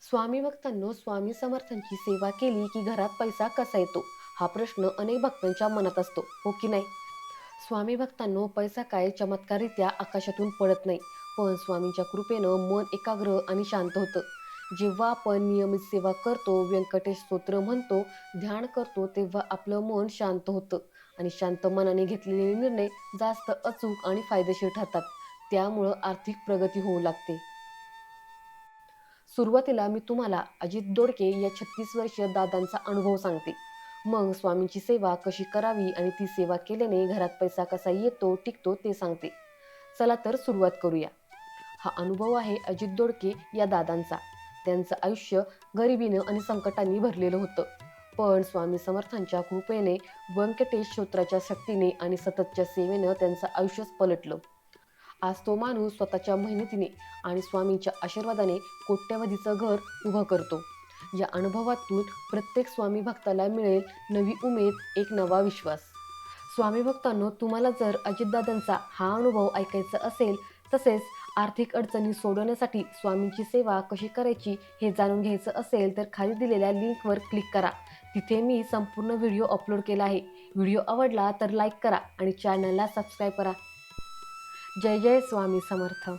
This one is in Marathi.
स्वामी भक्तांनो, स्वामी समर्थांची सेवा केली की घरात पैसा कसा येतो? हा प्रश्न अनेक भक्तांच्या मनात असतो, हो की नाही? स्वामी भक्तांनो, पैसा काय चमत्कारित्या आकाशातून पडत नाही, पण स्वामींच्या कृपेनं मन एकाग्र आणि शांत होतं. जेव्हा आपण नियमित सेवा करतो, व्यंकटेश स्तोत्र म्हणतो, ध्यान करतो, तेव्हा आपलं मन शांत होतं आणि शांत मनाने घेतलेले निर्णय जास्त अचूक आणि फायदेशीर ठरतात. त्यामुळं आर्थिक प्रगती होऊ लागते. सुरुवातीला मी तुम्हाला अजित दोडके या 36 वर्षीय दादांचा अनुभव सांगते. मग स्वामींची सेवा कशी करावी आणि ती सेवा केल्याने घरात पैसा कसा येतो, टिकतो ते सांगते. चला तर सुरुवात करूया. हा अनुभव आहे अजित दोडके या दादांचा. त्यांचं आयुष्य गरिबीनं आणि संकटांनी भरलेलं होतं. पण स्वामी समर्थांच्या कृपेने, व्यंकटेश स्तोत्राच्या शक्तीने आणि सततच्या सेवेनं त्यांचं आयुष्यच पलटलं. आज तो माणूस स्वतःच्या मेहनतीने आणि स्वामींच्या आशीर्वादाने कोट्यवधीचं घर उभं करतो. या अनुभवातून प्रत्येक स्वामी भक्ताला मिळेल नवी उमेद, एक नवा विश्वास. स्वामी भक्तांनो, तुम्हाला जर अजितदादांचा हा अनुभव ऐकायचा असेल, तसेच आर्थिक अडचणी सोडवण्यासाठी स्वामींची सेवा कशी करायची हे जाणून घ्यायचं असेल, तर खाली दिलेल्या लिंकवर क्लिक करा. तिथे मी संपूर्ण व्हिडिओ अपलोड केला आहे. व्हिडिओ आवडला तर लाईक करा आणि चॅनलला सबस्क्राईब करा. जय जय स्वामी समर्थ.